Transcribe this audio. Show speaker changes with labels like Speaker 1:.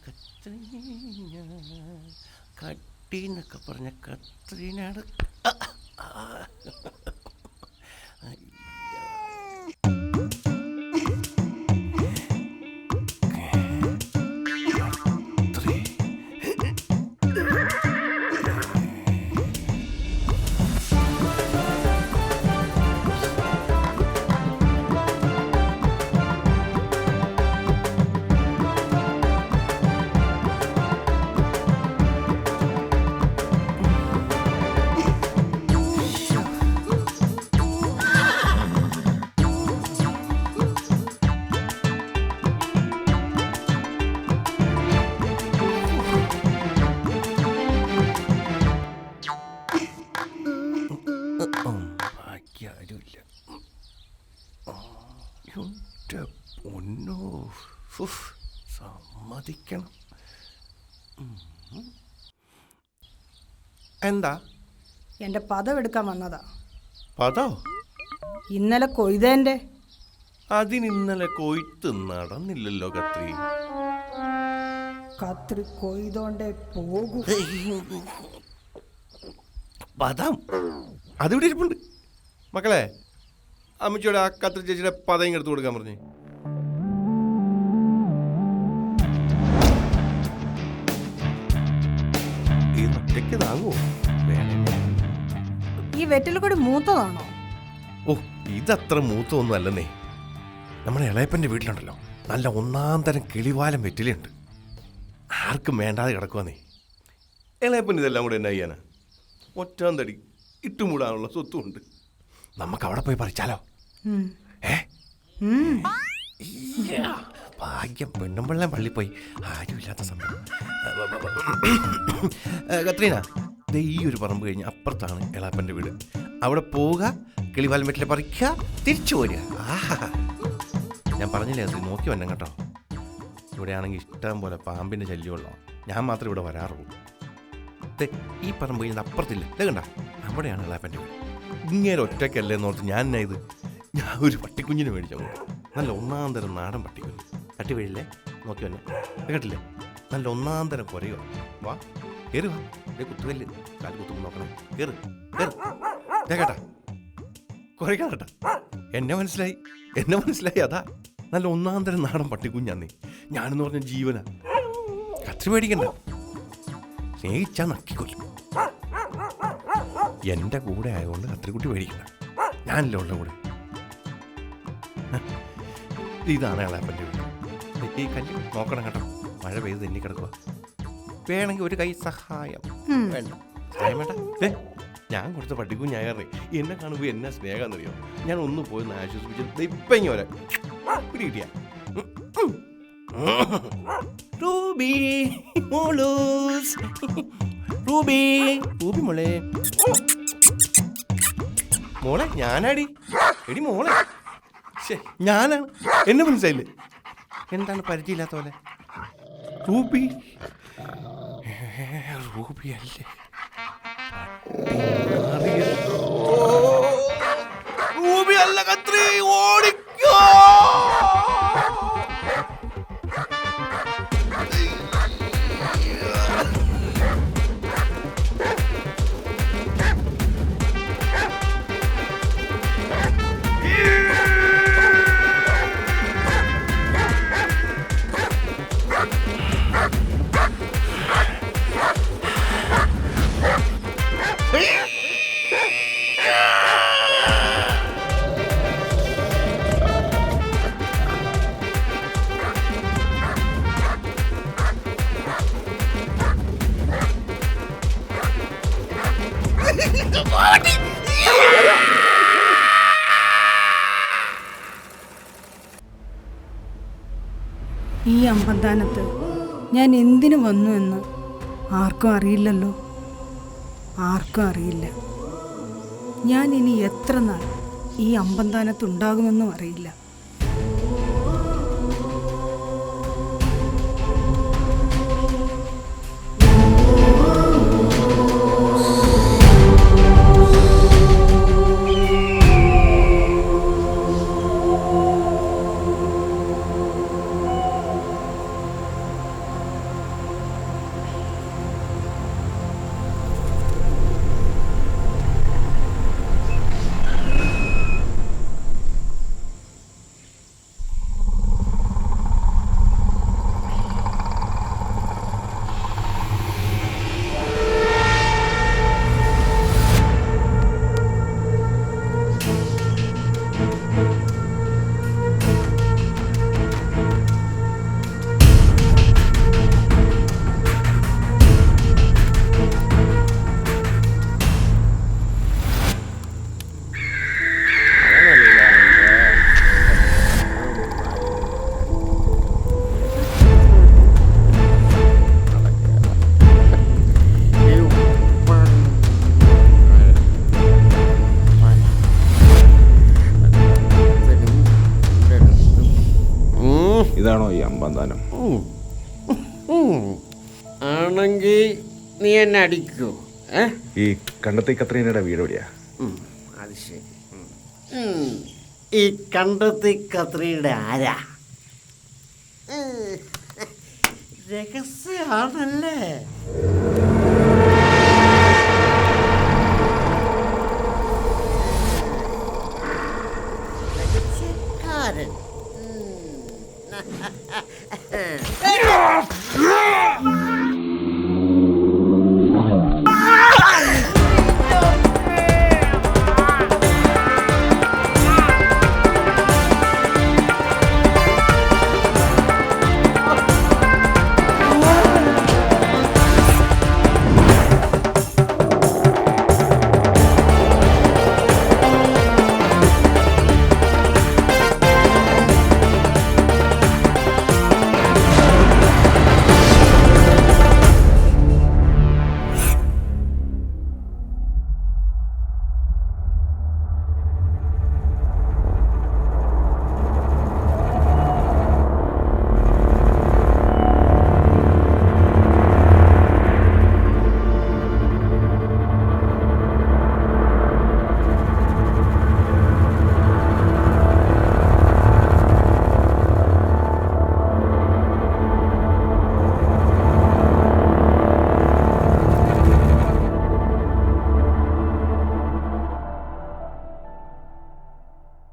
Speaker 1: കത്രീന കട്ടീന്നൊക്കെ പറഞ്ഞ കത്രീനയുടെ പൊന്നോ സമ്മതിക്കണം. എന്താ?
Speaker 2: എൻ്റെ പദം എടുക്കാൻ വന്നതാ.
Speaker 1: പദോ?
Speaker 2: ഇന്നലെ കൊയ്തേൻ്റെ.
Speaker 1: അതിനിന്നലെ കൊയ്ത്ത് നടന്നില്ലല്ലോ കത്രി.
Speaker 2: കത്രി കൊയ്തോണ്ടേ പോകൂ.
Speaker 1: പദം അതിവിടെ ഇരിപ്പുണ്ട്. മക്കളെ, അമ്മച്ചിയോട് ആ കത്രി ചേച്ചിയുടെ പദം എടുത്തു കൊടുക്കാൻ പറഞ്ഞേ. ഈ ഒറ്റയ്ക്ക് താങ്ങുമോ?
Speaker 2: ഈ വെറ്റിൽ കൂടി മൂത്തതാണോ?
Speaker 1: ഓ, ഇതത്ര മൂത്തൊന്നും അല്ലെന്നേ. നമ്മുടെ ഇളയപ്പൻ്റെ വീട്ടിലുണ്ടല്ലോ നല്ല ഒന്നാം തരം കിളിവാലം വെറ്റിലുണ്ട്. ആർക്കും വേണ്ടാതെ കിടക്കുവാന്നേ. ഇളയപ്പൻ ഇതെല്ലാം കൂടെ എന്നാ ചെയ്യാനാ? ഒറ്റാം തടി ഇട്ടുമൂടാനുള്ള സ്വത്തുമുണ്ട്. നമുക്ക് അവിടെ പോയി പറിച്ചാലോ? ഭാഗ്യം പെണ്ണുമ്പിള്ളേം പള്ളി പോയി ആരുമില്ലാത്ത സമയം. കത്രീന, ദേ ഈ ഒരു പറമ്പ് കഴിഞ്ഞ് അപ്പുറത്താണ് എളാപ്പൻ്റെ വീട്. അവിടെ പോവുക, കിളിവാലം വെറ്റില പറിക്കുക, തിരിച്ചു പോരുക. ആഹാ, ഞാൻ പറഞ്ഞില്ലേ അത് നോക്കി വന്നെ കേട്ടോ. ഇവിടെയാണെങ്കിൽ ഇഷ്ടം പോലെ പാമ്പിൻ്റെ ശല്യമുള്ളോ. ഞാൻ മാത്രമേ ഇവിടെ വരാറുള്ളൂ. ഈ പറമ്പ് കഴിഞ്ഞാൽ അപ്പുറത്തില്ല, ഇത് കണ്ട, അവിടെയാണ് എളാപ്പൻ്റെ വീട്. ഇങ്ങനെ ഒറ്റയ്ക്കല്ലേ എന്നോർത്ത് ഞാൻ ഒരു പട്ടിക്കുഞ്ഞിനെ മേടിച്ചോ. നല്ല ഒന്നാം തരം നാടൻ പട്ടിക്കുഞ്ഞ്. തട്ടി വീഴില്ലേ, നോക്കി വന്നെ. കേട്ടില്ലേ, നല്ല ഒന്നാം തരം കുറയോ. വാ, കയറി വാ. കുത്തുവല്ല് കാല് കുത്തുമ്പോൾ നോക്കണേ. കയറ് കയറ് കേട്ടാ, കുറയ്ക്കാം കേട്ടാ. എന്നെ മനസ്സിലായി. അതാ നല്ല ഒന്നാം തരം നാടൻ പട്ടിക്കുഞ്ഞാന്നേ. ഞാനെന്ന് പറഞ്ഞ ജീവനാ. കത്രി മേടിക്കണ്ട, സ്നേഹിച്ചാ നക്കിക്കൊല്ലും. എൻ്റെ കൂടെ ആയതുകൊണ്ട് കത്രിക്കുട്ടി മേടിക്കണ്ട, ഞാനല്ലേ ഉള്ള കൂടെ. ഇതാണ് ഇളയപ്പൻ്റെ വീട്. ഈ കല്ല് നോക്കണം കേട്ടോ, മഴ പെയ്ത് തെന്നി കിടക്കുക. വേണമെങ്കിൽ ഒരു കൈ സഹായം വേണ്ട. സഹായം വേണ്ട. ഞാൻ കൊടുത്ത പട്ടിക്കുഞ്ഞായറേ എന്നെ കാണുമ്പോൾ എന്നാ സ്നേഹമെന്നറിയോ. ഞാൻ ഒന്ന് പോയി ആശ്വസിപ്പിച്ചത് ഇപ്പം ഇങ്ങനെ വരാം. കിട്ടിയ റൂബി മോളൂസ്, റൂബി മോളെ. മോളെ ഞാനാടി. എടി മോളെ, ഞാനാണ്. എന്നെ മനസ്സിലായില്ലേ? എന്താണ് പരിചയമില്ലാത്ത പോലെ? റൂബി അല്ലേ? റൂബി അല്ല കത്രി, ഓടിക്കോ.
Speaker 2: ഈ അമ്പന്താനത്ത് ഞാൻ എന്തിനു വന്നു എന്ന് ആർക്കും അറിയില്ലല്ലോ. ഞാൻ ഇനി എത്ര നാൾ ഈ അമ്പന്താനത്തുണ്ടാകുമെന്നും അറിയില്ല.
Speaker 3: ഇതാണോ ഈ അമ്പന്താനം?
Speaker 4: ആണെങ്കിൽ നീ എന്നെ അടിക്കൂ.
Speaker 3: ഈ കണ്ടത്തി കത്രീനയുടെ വീട് എവിടെയാ?
Speaker 4: അത് ശരി. ഈ കണ്ടത്തി കത്രിയുടെ ആരാ? രഹസ്യമാണല്ലേ? രഹസ്യക്കാരൻ.